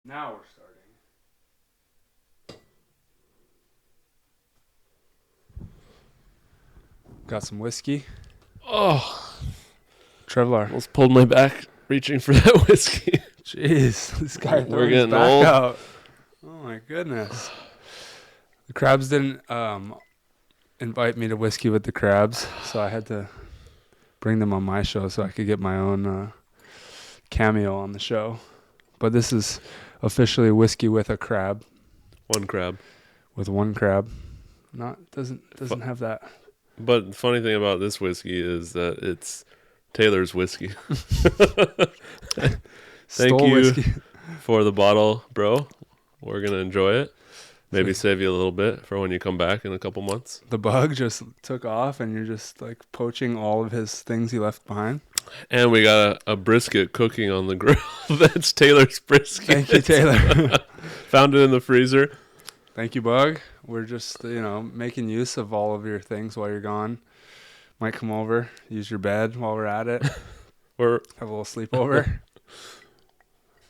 Now we're starting. Got some whiskey. Oh, Trevor. almost pulled my back reaching for that whiskey. Jeez, this guy We're throwing his getting back old. out. Oh my goodness. The Crabs didn't invite me to whiskey with the Crabs, so I had to bring them on my show so I could get my own cameo on the show. But this is officially whiskey with a crab. One crab. With one crab. Doesn't have that. But the funny thing about this whiskey is that it's Taylor's whiskey. Thank Stole you whiskey. for the bottle, bro. We're going to enjoy it. Maybe save you a little bit for when you come back in a couple months. The bug just took off and you're just like poaching all of his things he left behind. And we got a brisket cooking on the grill. That's Taylor's brisket. Thank you, Taylor. Found it in the freezer. Thank you, Bug. We're just, making use of all of your things while you're gone. Might come over, use your bed while we're at it. We're Have a little sleepover.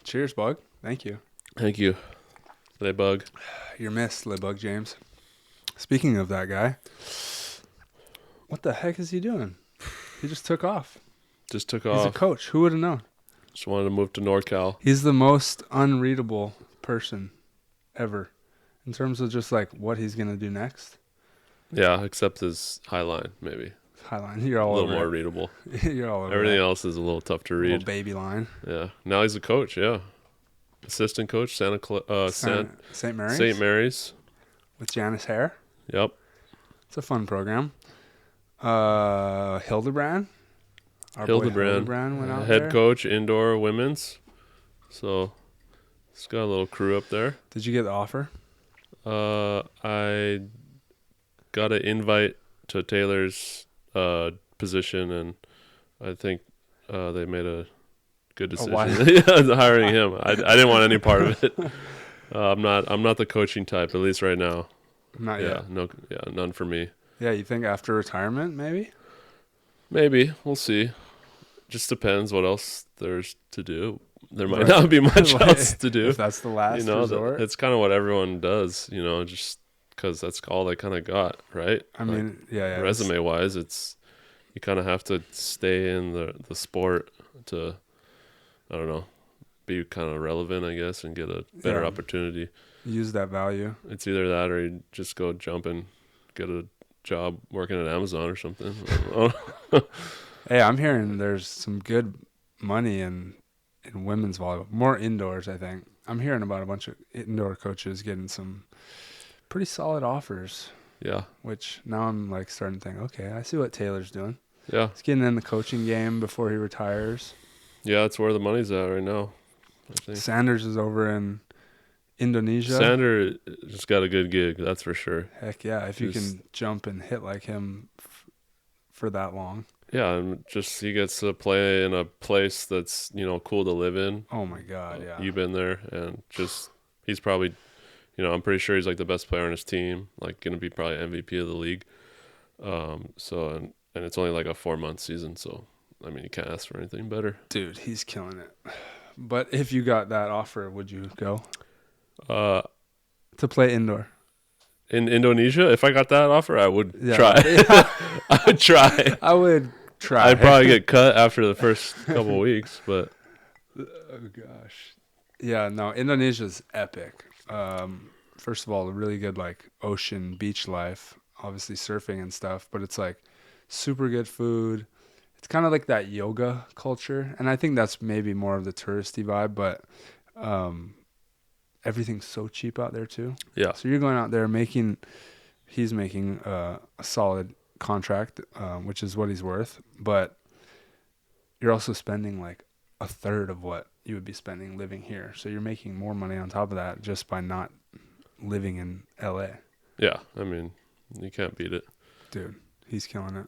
Cheers, Bug. Thank you. Thank you. Today, Bug. You're missed, Bug James. Speaking of that guy, what the heck is he doing? He just took off. Just took He's off. a coach. Who would have known? Just wanted to move to NorCal. He's the most unreadable person ever in terms of just like what he's going to do next. Yeah, except his high line, maybe. Highline. You're all a little over more it. readable. You're all over Everything it. else is a little tough to read. Little baby line. Yeah. Now he's a coach, yeah. Assistant coach, St. Mary's. St. Mary's. With Janice Hare. Yep. It's a fun program. Hildebrand. Our boy Hildebrand went out head there. coach, indoor women's. So it's got a little crew up there. Did you get the offer? I got an invite to Taylor's position, and I think they made a good decision. Hiring him. I didn't want any part of it. I'm not the coaching type, at least right now. Not yet. None for me. Yeah, you think after retirement, maybe? Maybe. We'll see. Just depends what else there's to do. There might not be much else to do. If that's the last resort. It's kind of what everyone does, just because that's all they kind of got, right? I mean, yeah. Resume-wise, you kind of have to stay in the sport to, I don't know, be kind of relevant, I guess, and get a better opportunity. Use that value. It's either that or you just go jump and get a job working at Amazon or something. Hey, I'm hearing there's some good money in women's volleyball. More indoors, I think. I'm hearing about a bunch of indoor coaches getting some pretty solid offers. Yeah. Which now I'm like starting to think, okay, I see what Taylor's doing. Yeah. He's getting in the coaching game before he retires. Yeah, that's where the money's at right now, I think. Sanders is over in Indonesia. Sander just got a good gig, that's for sure. Heck yeah, if you can jump and hit like him for that long. Yeah, and just he gets to play in a place that's, cool to live in. Oh my God, yeah. You've been there, and just he's probably, I'm pretty sure he's like the best player on his team, like going to be probably MVP of the league. And it's only like a 4-month season, so I mean, you can't ask for anything better. Dude, he's killing it. But if you got that offer, would you go? To play indoor. In Indonesia, if I got that offer, I would try. I would try. I would try. I'd probably get cut after the first couple weeks, but. Oh, gosh. Yeah, no, Indonesia's epic. First of all, a really good, like, ocean beach life. Obviously surfing and stuff, but it's, like, super good food. It's kind of like that yoga culture, and I think that's maybe more of the touristy vibe, but everything's so cheap out there too. Yeah. So you're going out there he's making a solid contract, which is what he's worth, but you're also spending like a third of what you would be spending living here. So you're making more money on top of that just by not living in LA. Yeah. I mean, you can't beat it. Dude, he's killing it.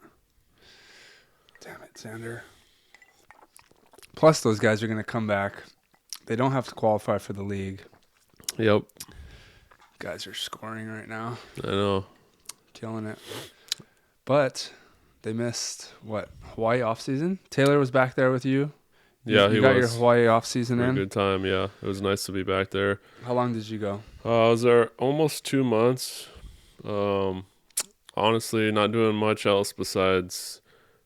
Damn it, Sander. Plus, those guys are going to come back. They don't have to qualify for the league. Yep. Guys are scoring right now. I know. Killing it. But they missed, Hawaii offseason? Taylor was back there with you. Yeah, you got your Hawaii off season in. Good time. Yeah, it was nice to be back there. How long did you go? I was there almost 2 months. Honestly, not doing much else besides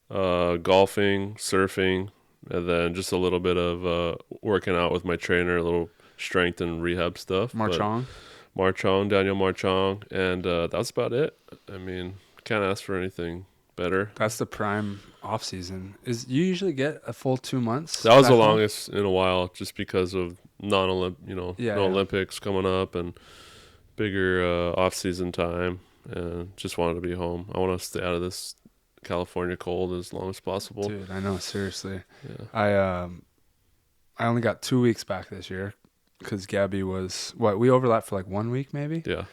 golfing, surfing, and then just a little bit of working out with my trainer, a little strength and rehab stuff. Daniel Marchong, and that's about it. I mean, can't ask for anything better. That's the prime off season. You usually get a full 2 months? That was the longest in a while, just because of Olympics coming up and bigger off season time, and just wanted to be home. I want to stay out of this California cold as long as possible. Dude, I know, seriously. Yeah. I only got 2 weeks back this year because Gabby was we overlapped for like 1 week maybe. Yeah.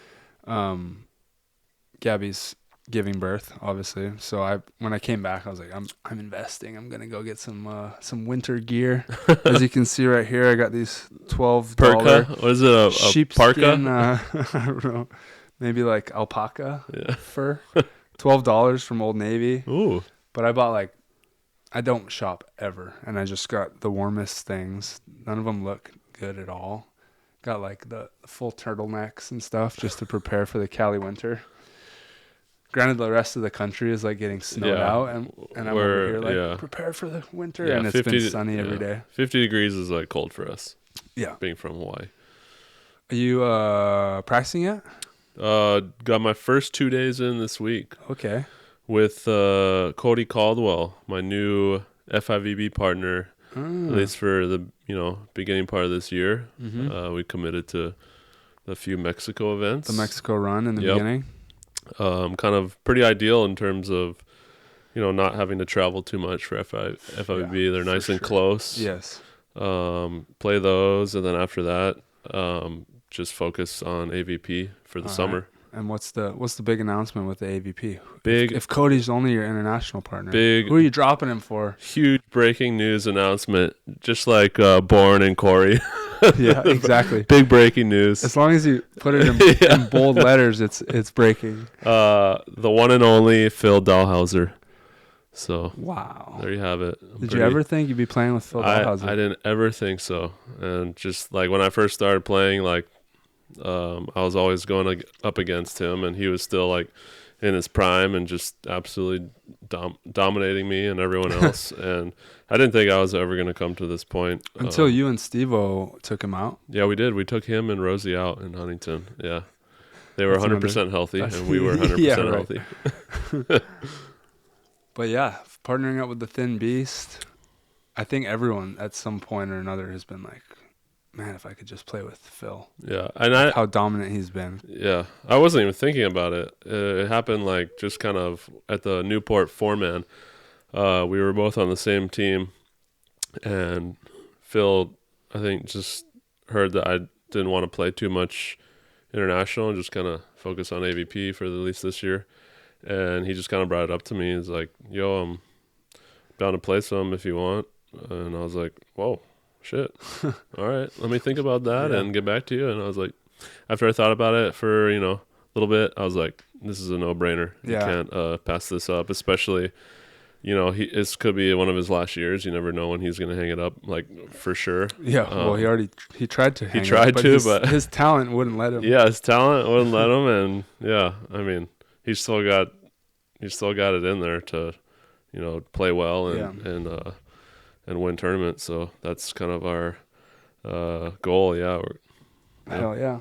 Gabby's giving birth, obviously. So when I came back, I was like, I'm investing. I'm gonna go get some winter gear. As you can see right here, I got these $12 Perka. What is it? A sheepskin? I don't know, maybe like alpaca fur. $12 from Old Navy. Ooh. But I bought I don't shop ever, and I just got the warmest things. None of them look good at all. Got the full turtlenecks and stuff just to prepare for the Cali winter. Granted, the rest of the country is getting snowed out, and I'm over here prepare for the winter, and it's been sunny every day. 50 degrees is cold for us. Yeah, being from Hawaii. Are you practicing yet? Got my first 2 days in this week. Okay. With Cody Caldwell, my new FIVB partner, at least for the beginning part of this year. Mm-hmm. We committed to a few Mexico events. The Mexico run in the beginning. Kind of pretty ideal in terms of, not having to travel too much for FIVB. Yeah, they're nice and close. Yes. Play those, and then after that, just focus on AVP for the summer. Right. And what's the big announcement with the AVP? Big. If Cody's only your international partner, big. Who are you dropping him for? Huge breaking news announcement, just like Bourne and Corey. Yeah, exactly. Big breaking news. As long as you put it in bold letters, it's breaking. The one and only Phil Dalhausser. So wow, there you have it. Did you ever think you'd be playing with Phil Dalhausser? I didn't ever think so. And just when I first started playing, I was always going up against him, and he was still in his prime and just absolutely dominating me and everyone else. And I didn't think I was ever going to come to this point. Until you and Steve-O took him out. Yeah, we did. We took him and Rosie out in Huntington. Yeah. They were 100% healthy, and we were 100% healthy. But yeah, partnering up with the Thin Beast, I think everyone at some point or another has been like, man, if I could just play with Phil. Yeah. And how dominant he's been. Yeah. I wasn't even thinking about it. It happened just kind of at the Newport 4-man. We were both on the same team, and Phil, I think, just heard that I didn't want to play too much international and just kind of focus on AVP for at least this year. And he just kind of brought it up to me. He's like, yo, I'm down to play some if you want. And I was like, whoa, shit. All right, let me think about that and get back to you. And I was like, after I thought about it for, a little bit, I was like, this is a no-brainer. You can't pass this up, especially, this could be one of his last years. You never know when he's going to hang it up, for sure. Yeah, well, he tried to hang it up. But his talent wouldn't let him. Yeah, his talent wouldn't let him. And, yeah, I mean, he's still got it in there to, play well and win tournaments. So that's kind of our goal. Yeah. Hell yeah,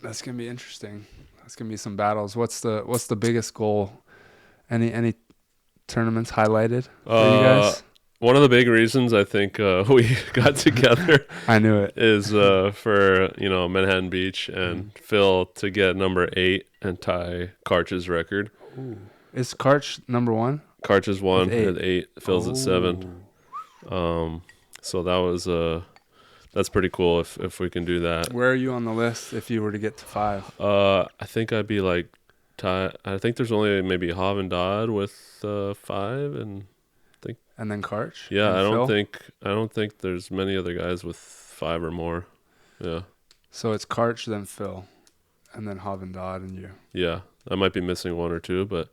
that's gonna be interesting. That's gonna be some battles. What's the biggest goal? Any tournaments highlighted for you guys? One of the big reasons I think we got together, I knew it, is for Manhattan Beach and Phil to get number 8 and tie Karch's record. Ooh. Is Karch number 1? Karch is 1 at 8. Phil's at 7. So that was that's pretty cool if we can do that. Where are you on the list if you were to get to 5? I think I'd be tie. I think there's only maybe Hav and Dodd with 5 and then Karch. Yeah, I don't think there's many other guys with 5 or more. Yeah. So it's Karch, then Phil, and then Hav and Dodd and you. Yeah, I might be missing 1 or 2, but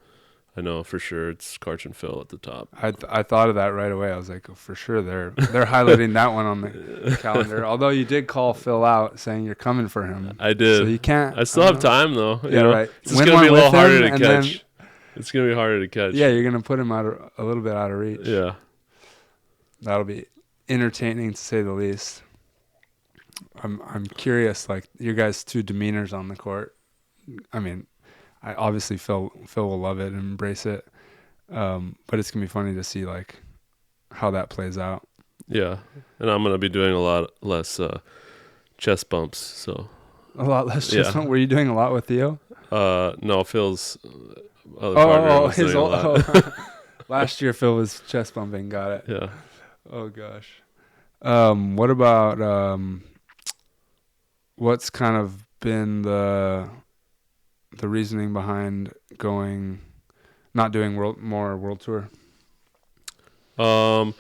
I know for sure it's Karch and Phil at the top. I thought of that right away. I was like, oh, for sure they're highlighting that one on the calendar. Although you did call Phil out saying you're coming for him. I did. So you can't. I still have time though. Yeah, right. It's going to be a little harder to catch. It's going to be harder to catch. Yeah, you're going to put him out a little bit out of reach. Yeah. That'll be entertaining to say the least. I'm curious, like your guys' two demeanors on the court. I mean, obviously Phil will love it and embrace it, but it's gonna be funny to see like how that plays out. Yeah, and I'm gonna be doing a lot less chest bumps. So a lot less chest bumps. Were you doing a lot with Theo? No, Phil's other partner was doing a lot. Last year Phil was chest bumping. Got it. Yeah. Oh gosh. What about what's kind of been the reasoning behind not doing more world tour? I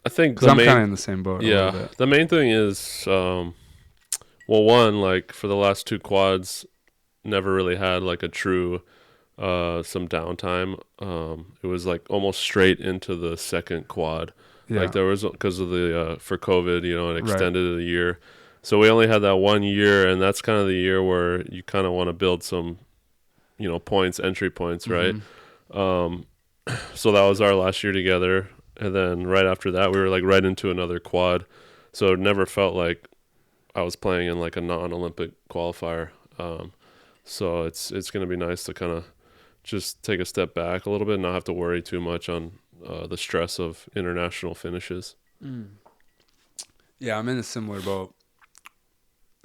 think I'm kind of in the same boat. Yeah, the main thing is, one, like for the last two quads, never really had like a true some downtime. It was like almost straight into the second quad. Yeah. Like there was, because of the for COVID, it extended it a year. So we only had that 1 year, and that's kind of the year where you kind of want to build some, points, entry points, right? Mm-hmm. So that was our last year together. And then right after that, we were like right into another quad. So it never felt like I was playing in like a non-Olympic qualifier. So it's going to be nice to kind of just take a step back a little bit and not have to worry too much on the stress of international finishes. Mm. Yeah, I'm in a similar boat.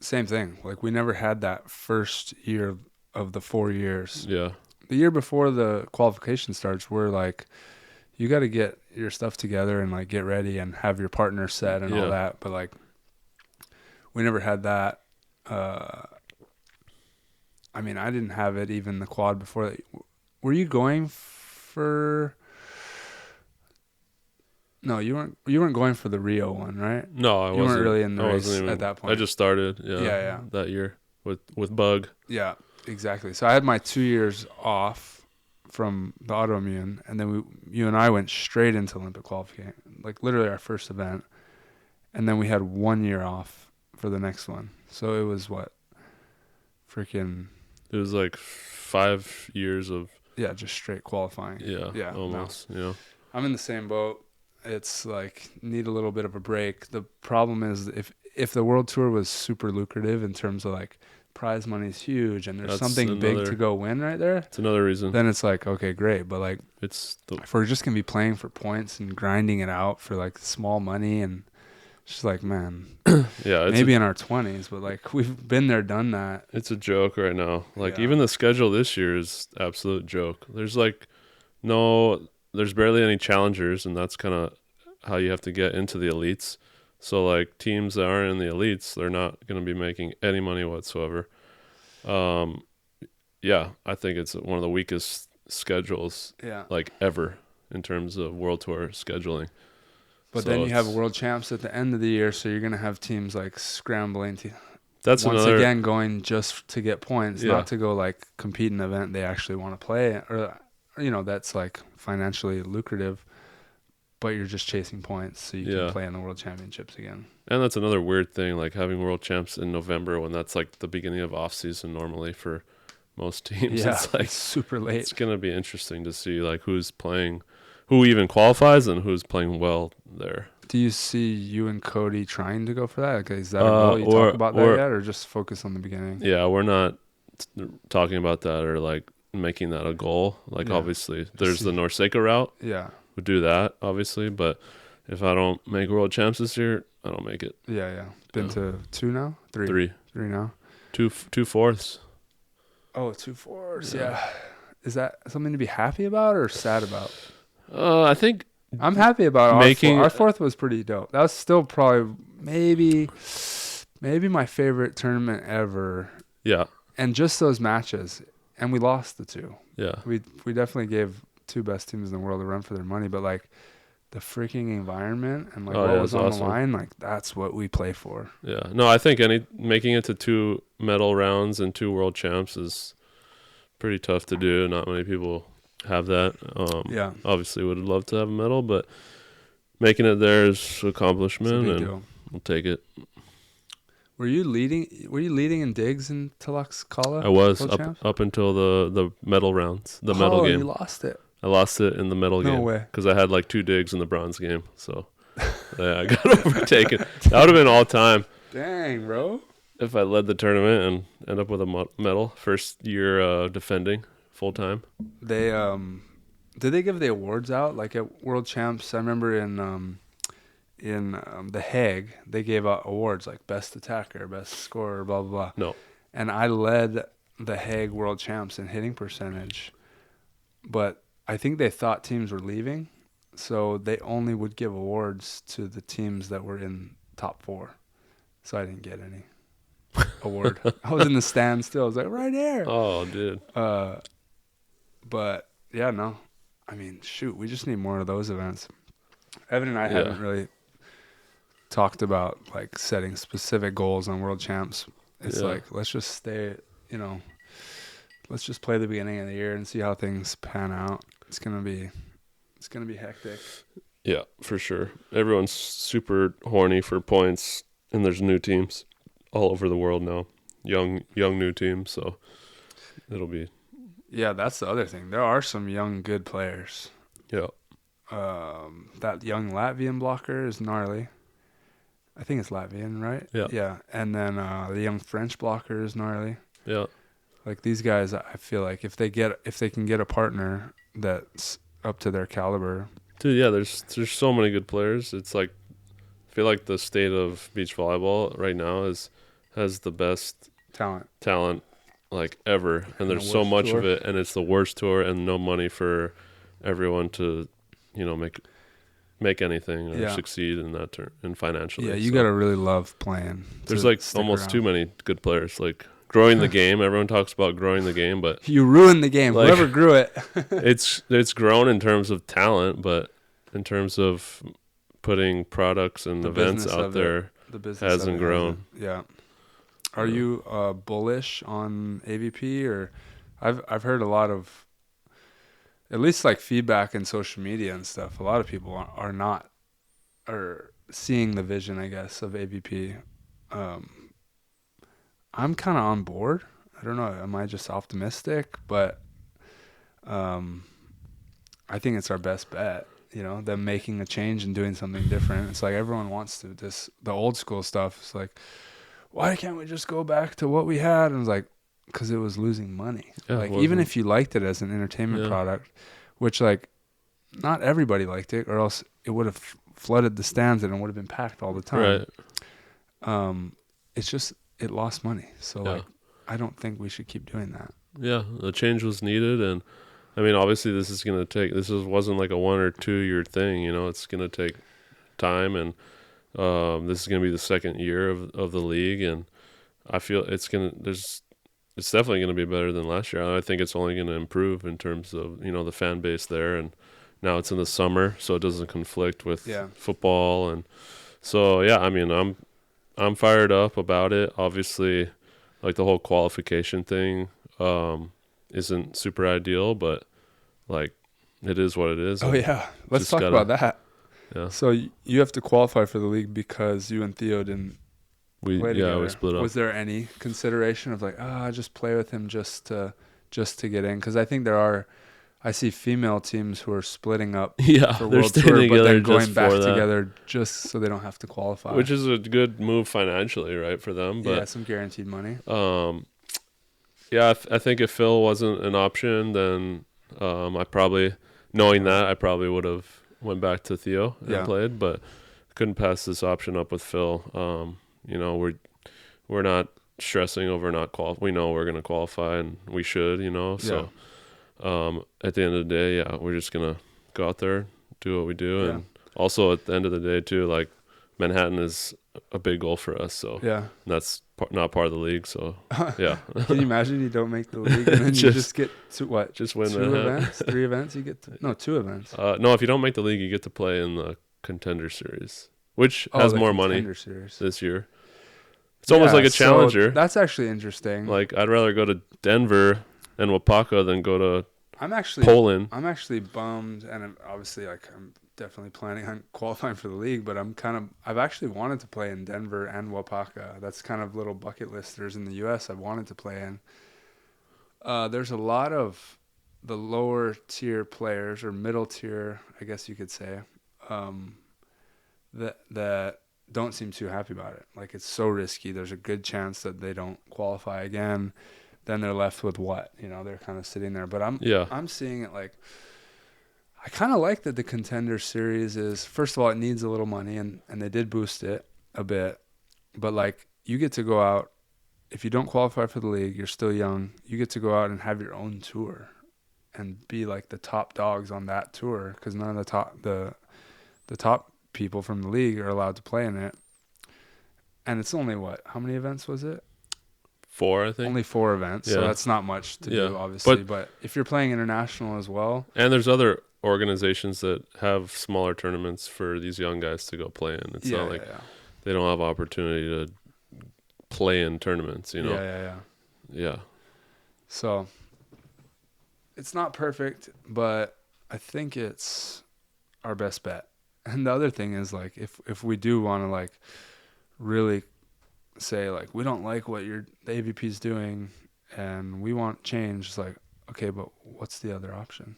Same thing. Like we never had that first year of the 4 years. Yeah. The year before the qualification starts, we're like, you got to get your stuff together and like get ready and have your partner set and all that. But like, we never had that. I mean, I didn't have it even the quad before that. Were you going for? No, you weren't going for the Rio one, right? No, I wasn't. You weren't really in the race at that point. I just started, that year with Bug. Yeah, exactly. So I had my 2 years off from the autoimmune, and then you and I went straight into Olympic qualification, like literally our first event, and then we had 1 year off for the next one. So it was what? It was like 5 years of just straight qualifying. Yeah, almost. No. I'm in the same boat. It's like need a little bit of a break. The problem is if the world tour was super lucrative in terms of like prize money is huge and there's something big to go win right there. It's another reason. Then it's like, okay, great. But like if we're just going to be playing for points and grinding it out for like small money and just like, man, maybe in our 20s, but like we've been there, done that. It's a joke right now. Like even the schedule this year is absolute joke. There's like there's barely any challengers, and that's kind of how you have to get into the elites. So, like, teams that aren't in the elites, they're not going to be making any money whatsoever. I think it's one of the weakest schedules, like, ever in terms of World Tour scheduling. But then you have world champs at the end of the year, so you're going to have teams, like, scrambling to again going just to get points, not to go, like, compete in an event they actually want to play, or that's like financially lucrative, but you're just chasing points so you can play in the world championships again. And that's another weird thing, like having world champs in November when that's like the beginning of off season normally for most teams. Yeah, it's like super late. It's going to be interesting to see like who's playing, who even qualifies and who's playing well there. Do you see you and Cody trying to go for that? Okay, is that a goal? You talk about that yet, or just focus on the beginning? Yeah, we're not talking about that or like making that a goal. Like obviously there's the Norseca route. Yeah. We'll do that obviously, but if I don't make world champs this year, I don't make it. Yeah. Been to 2 now? 3. 3 now. 2 fourths. Oh, 2 fourths. Yeah. Is that something to be happy about or sad about? I think I'm happy about our fourth was pretty dope. That was still probably maybe my favorite tournament ever. Yeah. And just those matches. And we lost the 2. Yeah. We definitely gave 2 best teams in the world a run for their money, but like the freaking environment and like what was on the line, like that's what we play for. Yeah. No, I think making it to 2 medal rounds and 2 world champs is pretty tough to do. Not many people have that. Yeah. Obviously would love to have a medal, but making it there is an accomplishment, and deal. we'll take it. Were you leading in digs in Tlaxcala? I was up until the medal rounds, the medal game. You lost it. I lost it in the medal game. No way. Because I had like 2 digs in the bronze game. So yeah, I got overtaken. That would have been all time. Dang, bro. If I led the tournament and end up with a medal, first year defending full time. They did they give the awards out like at World Champs? I remember in The Hague they gave out awards like best attacker, best scorer, blah blah blah. No. And I led the Hague World Champs in hitting percentage, but I think they thought teams were leaving, so they only would give awards to the teams that were in top 4. So I didn't get any award. I was in the stand still. I was like, right there. Oh, dude. But yeah, no. I mean, shoot, we just need more of those events. Evan and I haven't really talked about like setting specific goals on World Champs. It's like, let's just stay, let's just play the beginning of the year and see how things pan out. It's gonna be hectic. Yeah, for sure. Everyone's super horny for points, and there's new teams all over the world now. Young new teams, so it'll be. Yeah, that's the other thing. There are some young good players. Yeah. That young Latvian blocker is gnarly. I think it's Latvian, right? Yeah. Yeah, and then the young French blocker is gnarly. Yeah. Like these guys, I feel like if they can get a partner that's up to their caliber. Dude, yeah, there's so many good players. It's like I feel like the state of beach volleyball right now has the best talent like ever, and there's so much of it, and it's the worst tour, and no money for everyone to, make anything or succeed in that turn and financially. Yeah, you gotta really love playing. There's like almost too many good players. Like growing the game, everyone talks about growing the game, but you ruined the game. Like, whoever grew it. it's grown in terms of talent, but in terms of putting products and events out there, hasn't grown. Yeah. Are you bullish on AVP, or I've heard a lot of, at least like feedback in social media and stuff. A lot of people are seeing the vision, I guess, of AVP. I'm kind of on board. I don't know. Am I just optimistic? But I think it's our best bet. Them making a change and doing something different. It's like everyone wants to. The old school stuff. It's like, why can't we just go back to what we had? And it's like, because it was losing money. Yeah, like even if you liked it as an entertainment product, which like not everybody liked it, or else it would have flooded the stands and it would have been packed all the time. Right. It's just it lost money. So like I don't think we should keep doing that. Yeah, the change was needed, and I mean obviously this wasn't like a 1 or 2 year thing. It's gonna take time, and this is gonna be the second year of the league, and I feel it's definitely going to be better than last year. I think it's only going to improve in terms of, the fan base there. And now it's in the summer, so it doesn't conflict with football. And so, yeah, I mean, I'm fired up about it. Obviously, like the whole qualification thing isn't super ideal, but like it is what it is. Oh, yeah. Let's talk about that. Yeah. So you have to qualify for the league because you and Theo didn't. We split up. Was there any consideration of like, just play with him just to get in? Because I think I see female teams who are splitting up for World Tour, but then going back together just so they don't have to qualify. Which is a good move financially, right, for them. But, some guaranteed money. I think if Phil wasn't an option, then I probably would have went back to Theo and played, but couldn't pass this option up with Phil. We're not stressing over not qualifying. We know we're going to qualify, and we should, So at the end of the day, we're just going to go out there, do what we do. And also at the end of the day, too, like Manhattan is a big goal for us. So that's not part of the league. So, yeah. Can you imagine you don't make the league and then you just get to what? Just win 2 events? 3 events? You get to, no, 2 events. No, if you don't make the league, you get to play in the Contender Series, which has more money this year. It's almost like a challenger. So that's actually interesting. Like I'd rather go to Denver and Wapaka than go to I'm actually Poland. I'm actually bummed, and obviously I'm definitely planning on qualifying for the league, but I've actually wanted to play in Denver and Wapaka. That's kind of little bucket listers in the U.S. I've wanted to play in. There's a lot of the lower tier players, or middle tier, I guess you could say, that don't seem too happy about it. Like, it's so risky. There's a good chance that they don't qualify again. Then they're left with what? They're kind of sitting there. But I'm seeing it like, I kind of like that the Contender Series is, first of all, it needs a little money, and they did boost it a bit. But, like, you get to go out. If you don't qualify for the league, you're still young. You get to go out and have your own tour and be, like, the top dogs on that tour, because none of the top people from the league are allowed to play in it. And it's only how many events was it? 4, I think. Only 4 events, yeah. So that's not much to do, obviously. But if you're playing international as well. And there's other organizations that have smaller tournaments for these young guys to go play in. It's not like they don't have opportunity to play in tournaments, Yeah. So it's not perfect, but I think it's our best bet. And the other thing is, like, if we do want to, like, really say, like, we don't like what the AVP is doing and we want change, it's like, okay, but what's the other option?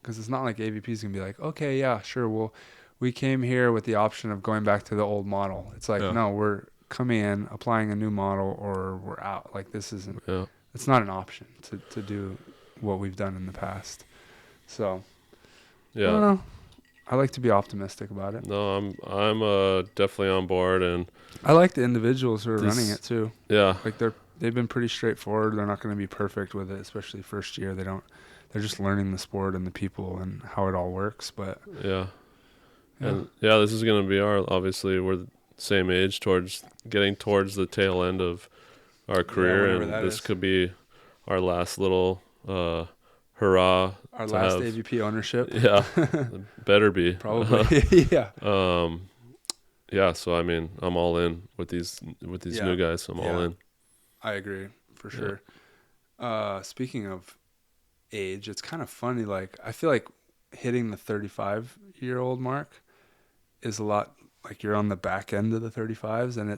Because it's not like AVP is going to be like, okay, yeah, sure, we came here with the option of going back to the old model. It's like, no, we're coming in, applying a new model, or we're out. Like, this isn't, it's not an option to do what we've done in the past. So, I don't know. I like to be optimistic about it. No, I'm definitely on board, and I like the individuals who are running it too. Yeah, like they've been pretty straightforward. They're not going to be perfect with it, especially first year. They're just learning the sport and the people and how it all works. But and this is going to be obviously we're the same age, getting towards the tail end of our career, and this could be our last little hurrah. Our last AVP ownership. Yeah, better be. Probably. Yeah. So I mean, I'm all in with these new guys. I'm all in. I agree for sure. Speaking of age, it's kind of funny. Like, I feel like hitting the 35-year-old mark is a lot. Like, you're on the back end of the 35s, and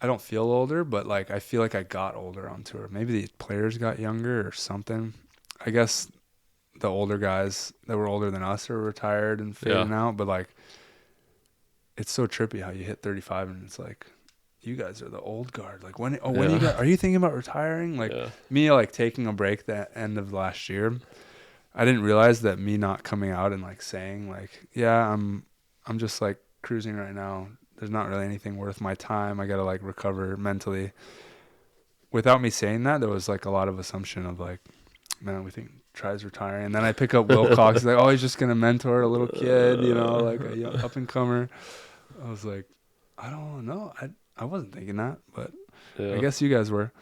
I don't feel older, but, like, I feel like I got older on tour. Maybe the players got younger or something. I guess the older guys that were older than us are retired and fading out, but, like, it's so trippy how you hit 35 and it's like, you guys are the old guard. Like, when are you thinking about retiring? Like, me, like, taking a break that end of last year, I didn't realize that me not coming out and, like, saying, like, I'm just, like, cruising right now. There's not really anything worth my time. I got to, like, recover mentally. Without me saying that, there was, like, a lot of assumption of, like, man, we think Try's retiring. And then I pick up Will Cox. He's like, oh, he's just going to mentor a little kid, like a young up-and-comer. I was like, I don't know. I wasn't thinking that, but I guess you guys were.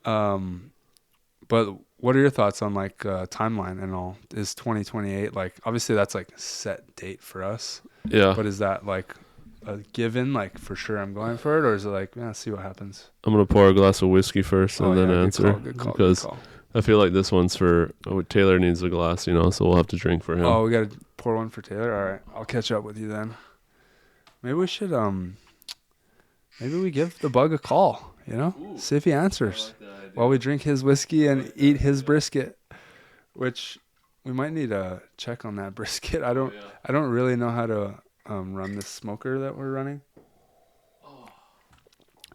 But what are your thoughts on, like, timeline and all? Is 2028, like, obviously that's, like, a set date for us. Yeah. But is that, like, a given, like, for sure I'm going for it, or is it like, see what happens? I'm gonna pour a glass of whiskey first and then answer. Good call. Because I feel like this one's for Taylor needs a glass, so we'll have to drink for him. Oh, we gotta pour one for Taylor. All right, I'll catch up with you then. Maybe we should maybe we give the bug a call. See if he answers while we drink his whiskey and eat his brisket, which we might need to check on that brisket. I don't really know how to run this smoker that we're running.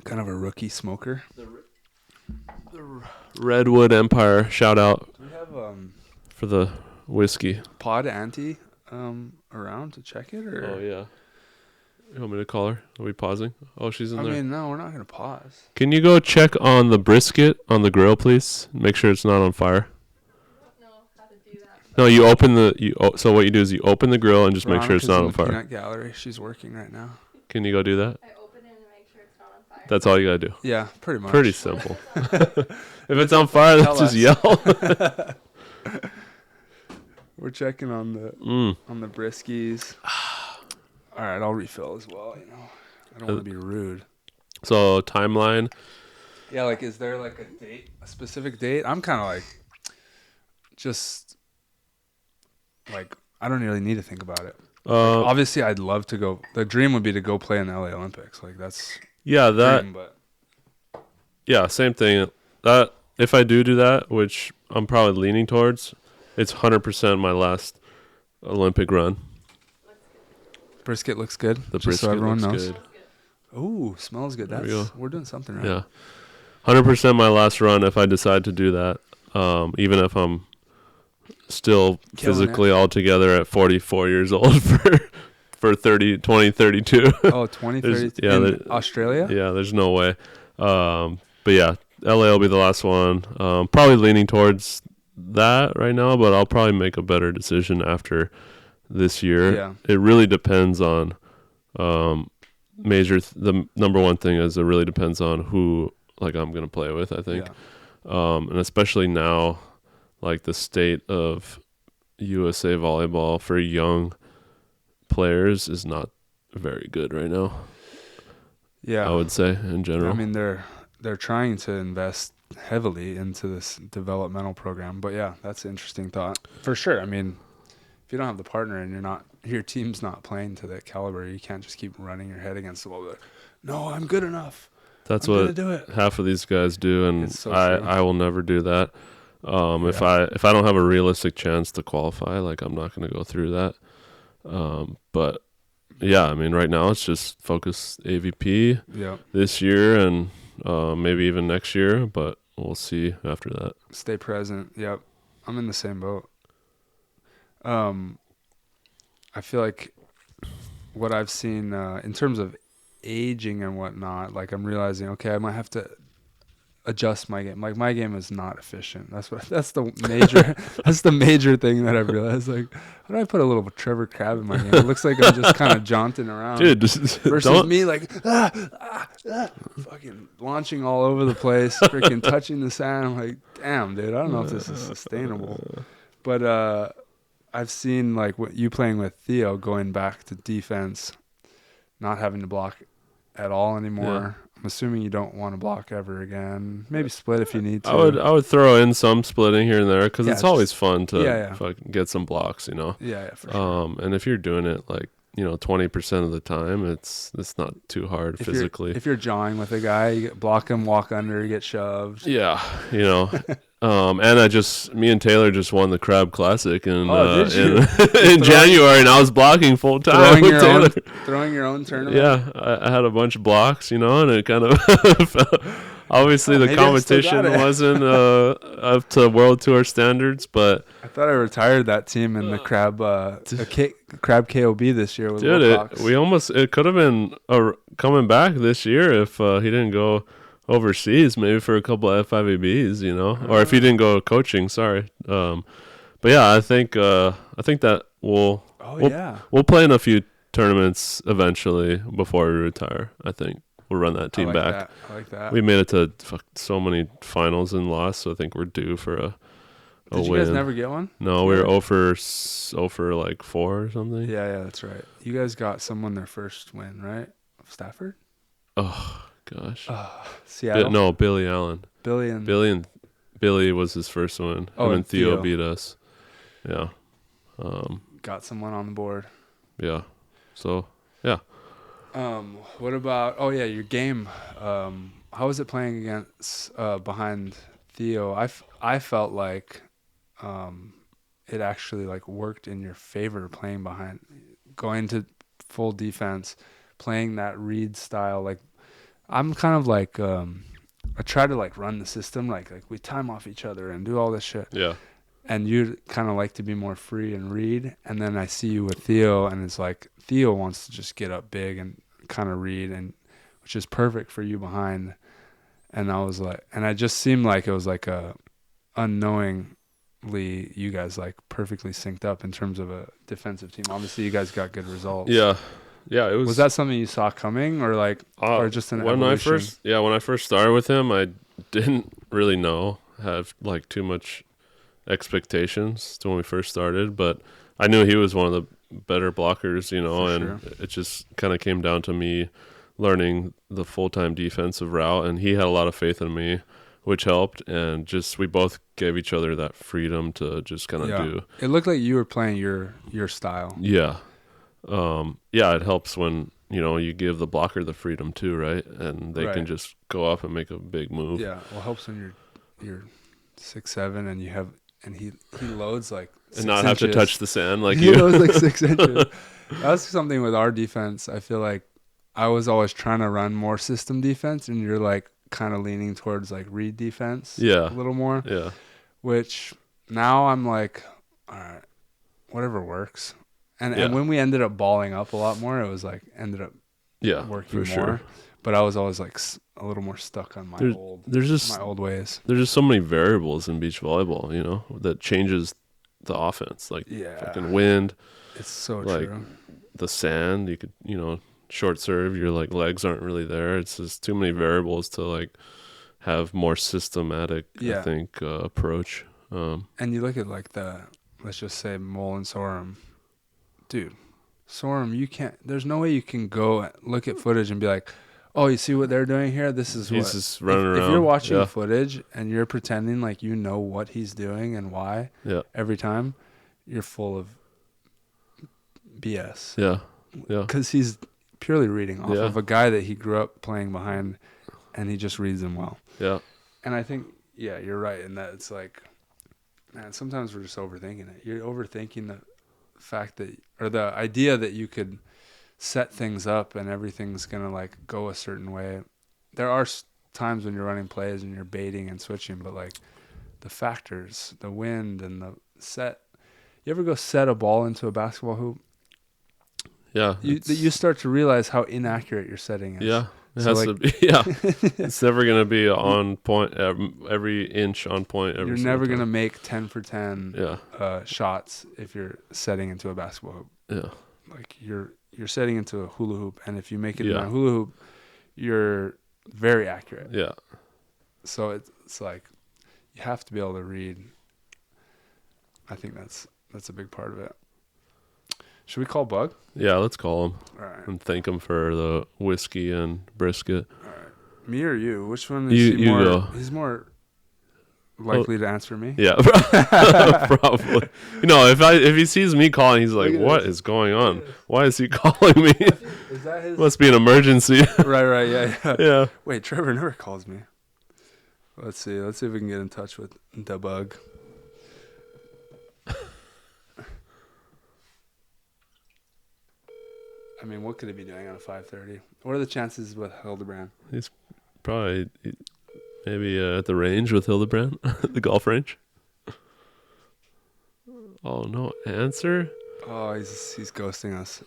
Kind of a rookie smoker. The Redwood Empire, shout out. Do we have for the whiskey pod auntie around to check it, or? Oh yeah. You want me to call her? Are we pausing? Oh, she's in there. I mean, no, we're not gonna pause. Can you go check on the brisket on the grill, please? Make sure it's not on fire. I don't know how to do that. No, you open so what you do is you open the grill and just make sure it's not on fire. Peanut gallery. She's working right now. Can you go do that? I open it and make sure it's not on fire. That's all you gotta do. Yeah, pretty much. Pretty simple. If it's on fire, let's just yell. We're checking on the briskies. All right, I'll refill as well. I don't want to be rude. So timeline. Yeah, like, is there, like, a specific date? I'm kind of like, just like I don't really need to think about it. Like, obviously, I'd love to go. The dream would be to go play in the LA Olympics. Like that's dream, but same thing. That if I do that, which I'm probably leaning towards, it's 100% my last Olympic run. Brisket looks good. The just brisket so everyone looks knows. good. Ooh, smells good. We're doing something right. Yeah, 100% my last run if I decide to do that. Even if I'm still physically all together at 44 years old for 2032. Oh, 2032 in Australia? Yeah, there's no way. But yeah, LA will be the last one. Probably leaning towards that right now, but I'll probably make a better decision after this year. Yeah. It really depends on the number one thing is it really depends on who like I'm going to play with, I think. Yeah. And especially now, like the state of USA volleyball for young players is not very good right now. Yeah, I would say in general. I mean, they're trying to invest heavily into this developmental program, but yeah, that's an interesting thought for sure. I mean, if you don't have the partner and your team's not playing to that caliber, you can't just keep running your head against the wall. Like, no, I'm good enough. That's what half of these guys do, and so I will never do that. If I don't have a realistic chance to qualify, like I'm not going to go through that. But yeah, I mean, right now it's just focus AVP this year and maybe even next year, but we'll see after that. Stay present. Yep, I'm in the same boat. I feel like what I've seen in terms of aging and whatnot, like I'm realizing, okay, I might have to adjust my game. Like my game is not efficient. That's the major thing that I've realized. Like, how do I put a little Trevor Crabb in my game? It looks like I'm just kind of jaunting around, dude. Versus me, like fucking launching all over the place, freaking touching the sand. I'm like, damn, dude, I don't know if this is sustainable. But I've seen like what you playing with Theo, going back to defense, not having to block at all anymore. Yeah. I'm assuming you don't want to block ever again. Maybe split if you need to. I would throw in some splitting here and there because it's always fun to fucking get some blocks, you know. Yeah, for sure. And if you're doing it like 20% of the time, it's not too hard physically. If you're jawing with a guy, you block him, walk under, you get shoved. Yeah, and me and Taylor just won the Crabb Classic in January, and I was blocking full time with Taylor. Throwing your own tournament. Yeah, I had a bunch of blocks, and it kind of obviously the competition wasn't up to World Tour standards, but I thought I retired that team in the Crabb Crabb KOB this year with it could have been coming back this year if he didn't go overseas, maybe for a couple of FIVBs, or if he didn't go coaching. Sorry, but yeah, I think that we'll play in a few tournaments eventually before we retire. I think we'll run that team back. I like that. We made it to so many finals and lost, so I think we're due for a Did you win. guys never get one? No, we were 0 for like 4 or something. Yeah, that's right. You guys got someone their first win, right? Stafford? Oh gosh. Seattle? Billy Allen. Billy was his first one. Oh, and Theo beat us. Yeah. Got someone on the board. Yeah. So, yeah. What about your game? How was it playing against behind Theo? I felt like it actually like worked in your favor playing behind, going to full defense, playing that read style. Like I'm kind of like I try to like run the system like we time off each other and do all this shit. Yeah. And you kind of like to be more free and read. And then I see you with Theo, and it's like Theo wants to just get up big and kind of read, and which is perfect for you behind. And I was like, and I just seemed like it was like unknowingly you guys like perfectly synced up in terms of a defensive team. Obviously, you guys got good results. Yeah. Yeah, it was. Was that something you saw coming, or like, or just an evolution? When I first started with him, I didn't really have like too much expectations to when we first started, but I knew he was one of the better blockers, It just kind of came down to me learning the full-time defensive route, and he had a lot of faith in me, which helped, and just we both gave each other that freedom to just kind of do. It looked like you were playing your style. Yeah. It helps when, you give the blocker the freedom too, right? And they can just go up and make a big move. Yeah. Well, it helps when you're 6'7" and he loads like 6 and not inches. have to touch the sand like he you. loads like 6 inches. That's something with our defense. I feel like I was always trying to run more system defense, and you're like kind of leaning towards like read defense a little more. Yeah. Which now I'm like, all right, whatever works. And when we ended up balling up a lot more, it was like ended up working more. Sure. But I was always like a little more stuck on my old ways. There's just so many variables in beach volleyball, that changes the offense. Like fucking wind. It's so like true. The sand, you could, short serve, your like legs aren't really there. It's just too many variables to like have more systematic, I think, approach. And you look at like let's just say Mole and Sorum. Dude, Sorum, there's no way you can go look at footage and be like, oh, you see what they're doing here? This is he's just running around. If you're watching footage and you're pretending like you know what he's doing and why every time, you're full of BS. Yeah. Because he's purely reading off of a guy that he grew up playing behind, and he just reads them well. Yeah. And I think, you're right in that it's like, man, sometimes we're just overthinking it. You're overthinking the fact that, or the idea that you could set things up and everything's going to like go a certain way. There are times when you're running plays and you're baiting and switching, but like the factors, the wind and the set. You ever go set a ball into a basketball hoop? Yeah. You start to realize how inaccurate your setting is. Yeah. It has to be. Yeah. It's never going to be on point, every inch on point. You're never going to make 10 for 10 shots if you're setting into a basketball hoop. Yeah. Like you're setting into a hula hoop, and if you make it in a hula hoop, you're very accurate. Yeah. So it's like you have to be able to read. I think that's a big part of it. Should we call Bug? Yeah, let's call him. All right. And thank him for the whiskey and brisket. All right. Me or you? Which one is he more? Go. He's more likely to answer me. Yeah, probably. If he sees me calling, he's like, "What is going on? Why is he calling me? Is that his? Must be an emergency." Right. Yeah. Yeah. Wait, Trevor never calls me. Let's see if we can get in touch with the Bug. I mean, what could he be doing on a 5:30? What are the chances with Hildebrand? He's probably maybe at the range with Hildebrand, the golf range. Oh, no answer? Oh, he's ghosting us.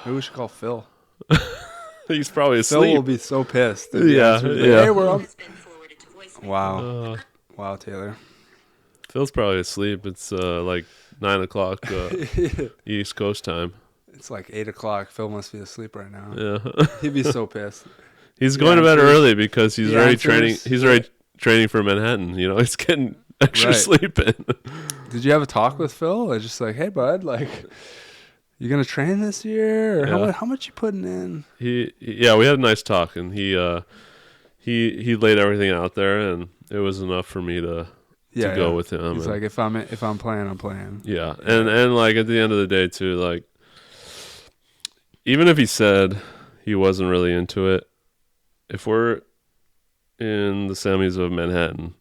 Maybe we should call Phil. He's probably asleep. Phil will be so pissed. Yeah. Hey, we're on. Wow. Wow, Taylor. Phil's probably asleep. It's like 9 o'clock East Coast time. It's like 8 o'clock. Phil must be asleep right now. Yeah. He'd be so pissed. He's going to bed early because he's already training. He's already training for Manhattan. He's getting extra sleep in. Did you have a talk with Phil? Just like, hey, bud, like, you gonna train this year? Or how much you putting in? We had a nice talk, and he laid everything out there, and it was enough for me to go with him. He's like, if I'm playing, I'm playing. Yeah, and like at the end of the day too, like, even if he said he wasn't really into it, if we're in the semis of Manhattan,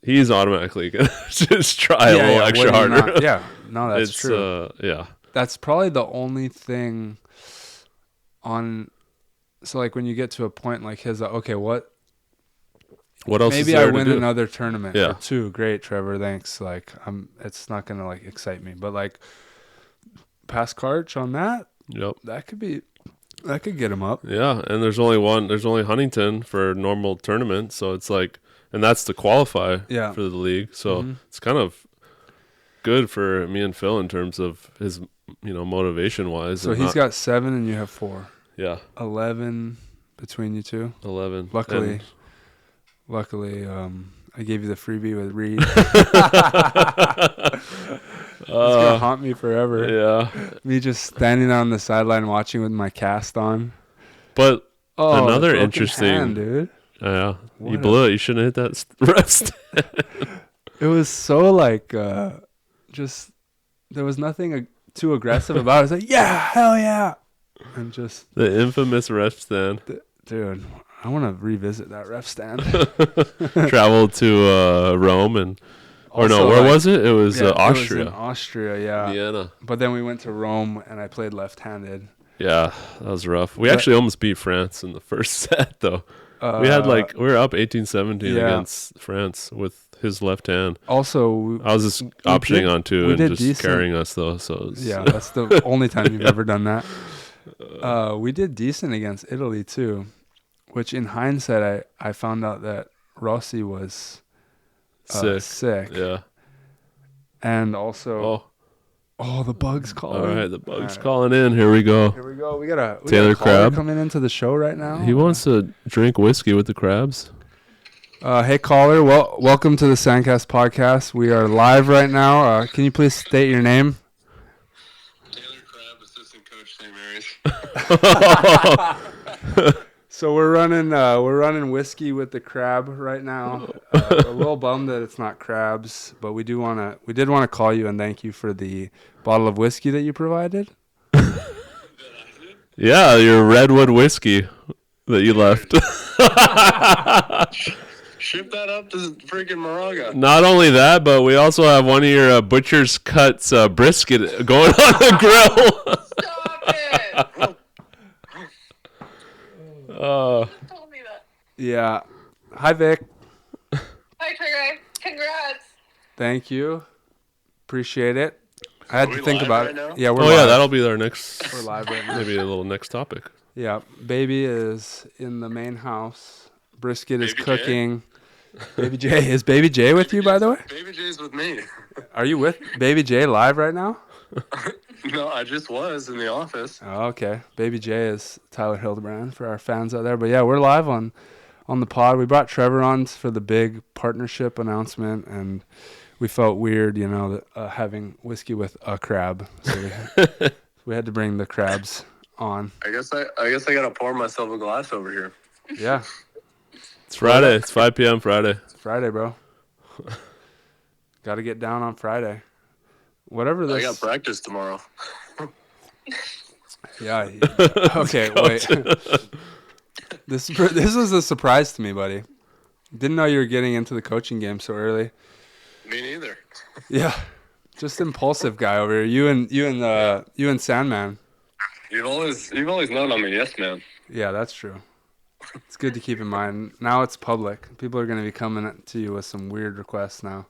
he's automatically going to just try a little extra harder. That's true. That's probably the only thing on. So, like, when you get to a point like his, okay, what else? Maybe is there I win to do? another tournament or two. Great, Trevor. Thanks. Like, it's not going to like excite me, but like, pass Karch on that. Yep. That could get him up. Yeah, and there's only Huntington for normal tournament, so it's like, and that's to qualify for the league. So it's kind of good for me and Phil in terms of his, motivation wise. So he's got 7 and you have 4. Yeah. 11 between you two. 11. Luckily, I gave you the freebie with Reed. It's gonna haunt me forever. Yeah. Me just standing on the sideline watching with my cast on. But another interesting hand, dude. Yeah. You blew it. You shouldn't hit that rest. It was so like just there was nothing too aggressive about it. I was like, yeah, hell yeah, and just The infamous ref stand. dude, I want to revisit that ref stand. Traveled to Rome and or Also, no, where like, was it? It was It was Austria. in Austria, yeah. Vienna. But then we went to Rome and I played left-handed. Yeah, that was rough. We actually almost beat France in the first set, though. We were up 18-17 against France with his left hand. Also, I was just optioning on two and just decent. carrying us, though. So yeah, that's the only time you've ever done that. We did decent against Italy, too, which in hindsight, I found out that Rossi was sick. Yeah. And also... Oh, the bug's calling. All right, the bug's calling in. Here we go. Here we go. We got a Taylor Crabb coming into the show right now. He wants to drink whiskey with the crabs. Hey, caller. Welcome to the SANDCAST podcast. We are live right now. Can you please state your name? Taylor Crabb, assistant coach, St. Mary's. So we're running whiskey with the crab right now. A little bummed that it's not crabs, but we did want to call you and thank you for the bottle of whiskey that you provided. Yeah, your redwood whiskey that you left. Ship that up to freaking Moraga. Not only that, but we also have one of your butcher's cuts brisket going on the grill. Stop it! Who told me that? Yeah. Hi, Vic. Hi, Trevor. Congrats. Thank you. Appreciate it. I had Are to we think live about right it. now? Yeah, we're Oh live. yeah, that'll be our next. We're live right now. Maybe a little next topic. Yeah, baby is in the main house. Brisket is Baby J? cooking. Baby J. Is Baby J with you, by the way? Baby J's with me. Are you with Baby J live right now? No, I just was in the office. Oh, okay. Baby J is Tyler Hildebrand for our fans out there. But yeah, we're live on the pod. We brought Trevor on for the big partnership announcement, and we felt weird, having whiskey with a crab. So we had to bring the crabs on. I guess I gotta pour myself a glass over here. Yeah, It's Friday. It's 5 p.m. Friday. it's Friday, bro. Got to get down on Friday. Whatever this. I got practice tomorrow. Yeah. Okay, wait. This was a surprise to me, buddy. Didn't know you were getting into the coaching game so early. Me neither. Yeah, just impulsive guy over here. You and Sandman. You've always known I'm a yes man. Yeah, that's true. It's good to keep in mind. Now it's public. People are going to be coming to you with some weird requests now.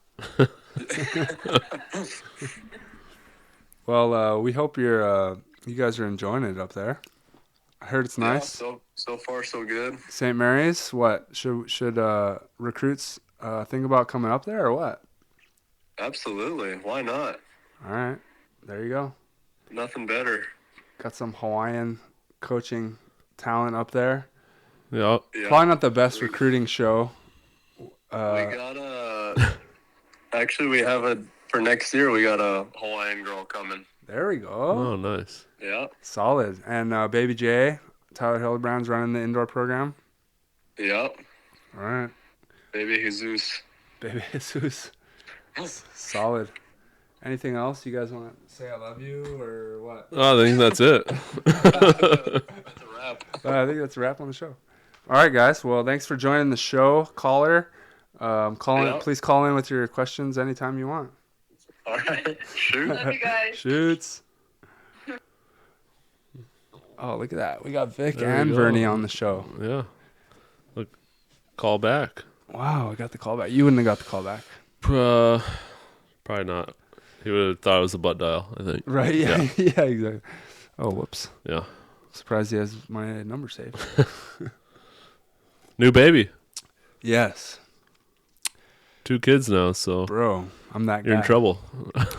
Well, we hope you guys are enjoying it up there. I heard it's nice. Yeah, so far so good. St. Mary's. What should recruits think about coming up there or what? Absolutely. Why not? All right, there you go. Nothing better. Got some Hawaiian coaching talent up there. Yeah. Yeah. Probably not the best recruiting show. We got actually we have for next year we got a Hawaiian girl coming. There we go. Oh, nice. Yeah. Solid. And Baby J, Tyler Hildebrand's running the indoor program. Yeah. All right. Baby Jesus. Baby Jesus. Solid. Anything else you guys want to say I love you or what? Oh, I think that's it. That's a wrap. I think that's a wrap on the show. All right, guys. Well, thanks for joining the show, caller. Please call in with your questions anytime you want. All right. Shoot. Love you guys. Shoots. Oh, look at that. We got Vic There we and go. Vernie on the show. Yeah. Look, call back. Wow, I got the call back. You wouldn't have got the call back. Probably not. He would have thought it was a butt dial, I think. Right? Yeah. Yeah, exactly. Oh, whoops. Yeah. Surprised he has my number saved. New baby. Yes. 2 kids now, so Bro, I'm that guy. you're in trouble.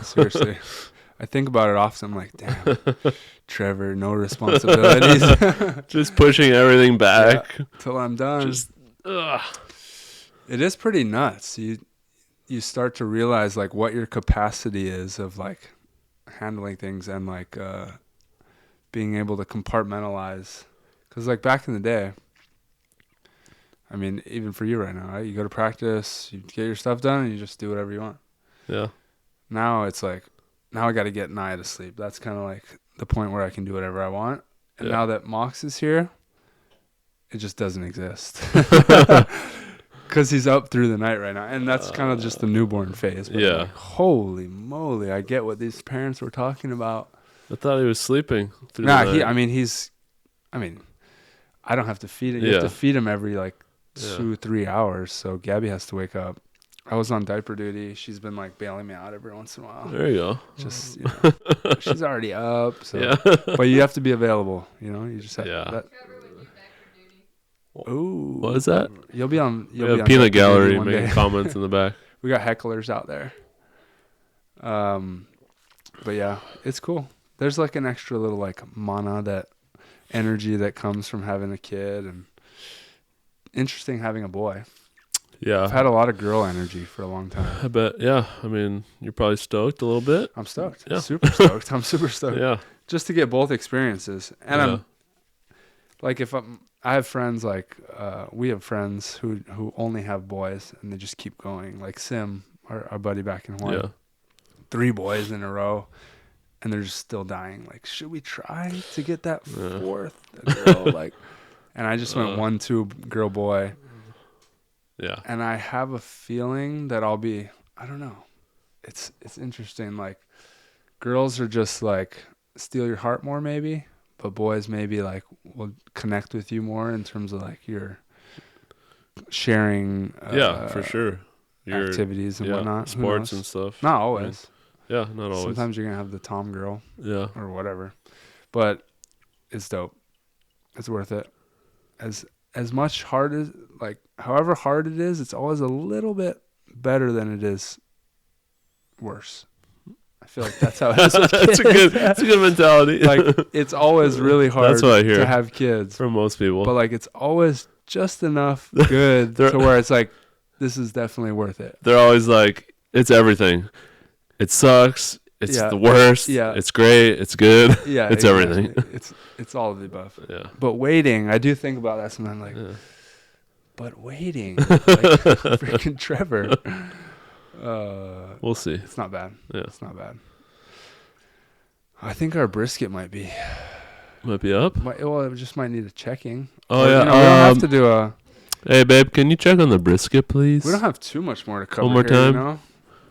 Seriously. I think about it often. I'm like, damn, Trevor, no responsibilities. Just pushing everything back. Till I'm done. Ugh. It is pretty nuts. You start to realize like what your capacity is of like handling things and like being able to compartmentalize. Because like back in the day, I mean, even for you right now, right? You go to practice, you get your stuff done, and you just do whatever you want. Yeah. Now it's like, now I got to get Nia to sleep. That's kind of like the point where I can do whatever I want. And now that Mox is here, it just doesn't exist. Because he's up through the night right now. And that's kind of just the newborn phase. But like, holy moly, I get what these parents were talking about. I thought he was sleeping through the night. I don't have to feed him. You have to feed him every 2-3 hours. So Gabby has to wake up. I was on diaper duty. She's been like bailing me out every once in a while. There you go. Just, she's already up. So, but you have to be available. You just have that. Ooh, what is that? You'll be on. You'll be on Peanut Gallery making comments in the back. We got hecklers out there. But yeah, it's cool. There's like an extra little mana, that energy that comes from having a kid, and interesting having a boy. Yeah, I've had a lot of girl energy for a long time. I bet. Yeah, I mean, you're probably stoked a little bit. I'm stoked. Yeah, super stoked. I'm super stoked. Yeah, just to get both experiences, and I'm like, I have friends we have friends who only have boys and they just keep going. Like Sim, our buddy back in Hawaii, 3 boys in a row, and they're just still dying. Like, should we try to get that 4th girl? And I just went 1-2 girl boy. Yeah, and I have a feeling that I'll be. I don't know. It's interesting. Like, girls are just steal your heart more maybe. But boys maybe will connect with you more in terms of your sharing. For sure. Your activities and whatnot. Sports and stuff. Not always. Yeah, not always. Sometimes you're gonna have the Tom girl. Yeah. Or whatever. But it's dope. It's worth it. As much hard as however hard it is, it's always a little bit better than it is worse. I feel like that's how it is. That's a good mentality. It's always really hard that's what I hear to have kids from most people. But it's always just enough good to where it's this is definitely worth it. They're always it's everything. It sucks. It's the worst. Yeah. It's great. It's good. Yeah. It's exactly. everything. It's all of the above. Yeah. But waiting, I do think about that sometimes. But waiting, freaking Trevor. We'll see. It's not bad. Yeah. It's not bad. I think our brisket might be up. It just might need a checking. Oh, yeah. We don't have to do a. Hey, babe, can you check on the brisket, please? We don't have too much more to cover. One more here, time.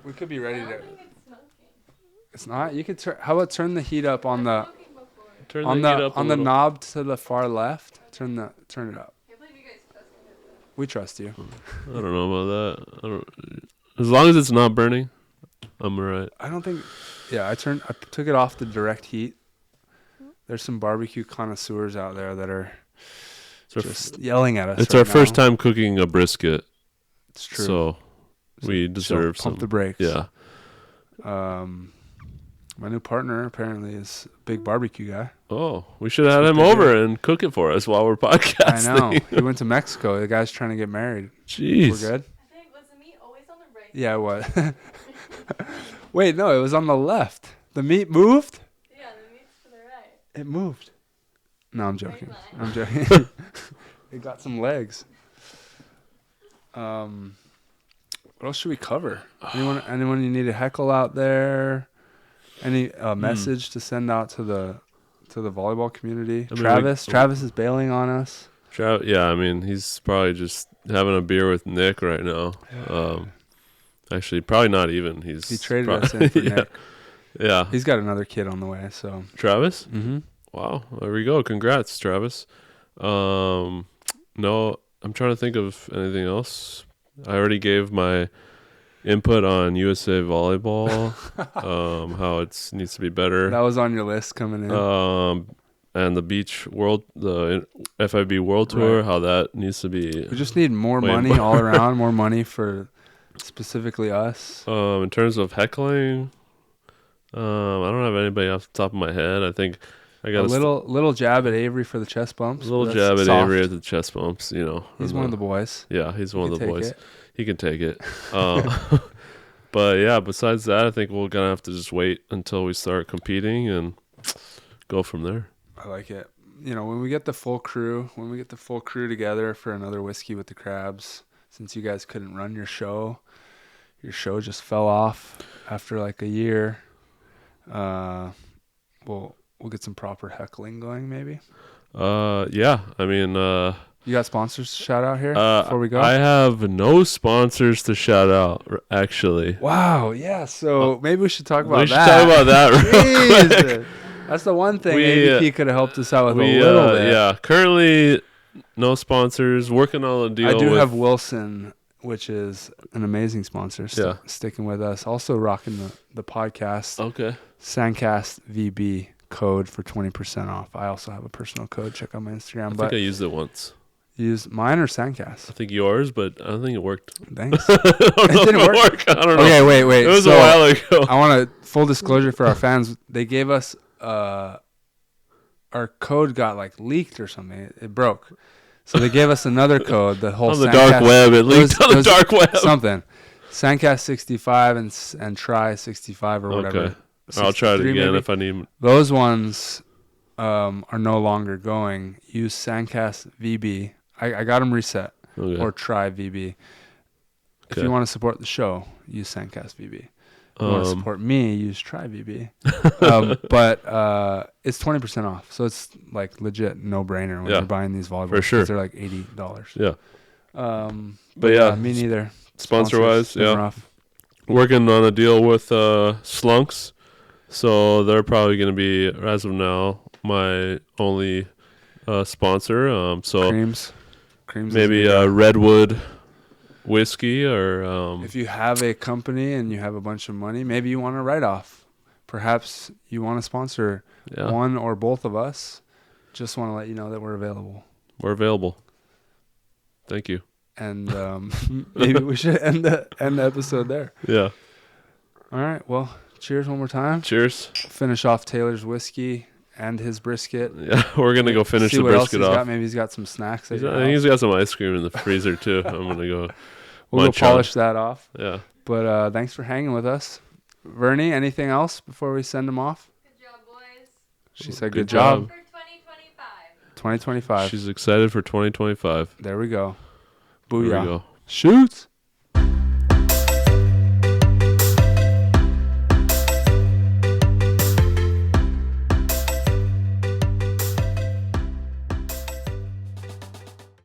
We could be ready to. It's not. You could turn. How about turn the heat up on the. On the knob to the far left. Turn it up. We trust you. I don't know about that. As long as it's not burning, I'm alright. I don't think. Yeah, I took it off the direct heat. There's some barbecue connoisseurs out there that are just yelling at us. It's our first time cooking a brisket. It's true. So we deserve some. Pump the brakes. Yeah. My new partner apparently is a big barbecue guy. Oh, we should have had him over and cook it for us while we're podcasting. I know. He went to Mexico. The guy's trying to get married. Jeez. We're good? I think, was the meat always on the right? Yeah, what? Wait, no, it was on the left. The meat moved? Yeah, the meat's to the right. It moved. No, I'm joking. I'm joking. It got some legs. What else should we cover? Anyone you need to heckle out there? Any message to send out to the volleyball community? Travis is bailing on us. Yeah, I mean, he's probably just having a beer with Nick right now. Actually, probably not even. He traded us in for Nick. Yeah. He's got another kid on the way, so. Travis? Mm-hmm. Wow. There we go. Congrats, Travis. No, I'm trying to think of anything else. I already gave my input on USA Volleyball, how it needs to be better. That was on your list coming in. And the the FIB World Tour, right. How that needs to be. We just need more money all around, more money for specifically us. In terms of heckling, I don't have anybody off the top of my head. I think I got a little jab at Avery for the chest bumps. A little jab at Avery at the chest bumps, He's one of the boys. Yeah, he's one of the boys. He can take it. But yeah, besides that, I think we're going to have to just wait until we start competing and go from there. I like it. when we get the full crew together for another whiskey with the Crabs, since you guys couldn't run your show just fell off after like a year. We'll get some proper heckling going, maybe. Yeah. I mean, you got sponsors to shout out here before we go? I have no sponsors to shout out, actually. Wow. Yeah. So maybe we should talk about that. We should talk about that real quick. That's the one thing AVP could have helped us out with a little bit. Yeah. Currently, no sponsors. Working on a deal. I do have Wilson, which is an amazing sponsor. Sticking with us. Also rocking the podcast. Okay. SANDCAST VB code for 20% off. I also have a personal code. Check out my Instagram. I think I used it once. Use mine or SANDCAST? I think yours, but I don't think it worked. Thanks. It didn't work. I don't know. Okay, wait. It was a while ago. I want to full disclosure for our fans. They gave us our code got like leaked or something. It broke. So they gave us another code. The whole on the dark web. It leaked on the dark web. Something. SANDCAST 65 and try 65 or whatever. Okay. I'll try it again maybe. If I need. Those ones are no longer going. Use SANDCAST VB. I got them reset. Okay. Or try VB. If you want to support the show, use SANDCAST VB. If you want to support me, use try VB. But it's 20% off. So it's like legit no-brainer when you're buying these volleyballs. For sure. They're like $80. Yeah. But yeah, me neither. Sponsor-wise, rough. Working on a deal with Slunks. So they're probably going to be, as of now, my only sponsor. So Creams maybe Redwood whiskey or... if you have a company and you have a bunch of money, maybe you want to write off. Perhaps you want to sponsor one or both of us. Just want to let you know that we're available. We're available. Thank you. And maybe we should end the episode there. Yeah. All right. Well, cheers one more time. Cheers. Finish off Taylor's whiskey and his brisket. Yeah, we're going to go finish the brisket off. Maybe he's got some snacks. I think he's got some ice cream in the freezer, too. I'm going to go We'll go polish that off. Yeah. But thanks for hanging with us. Vernie, anything else before we send him off? Good job, boys. She said good job. For 2025. 2025. She's excited for 2025. There we go. Booyah. There we go. Shoots.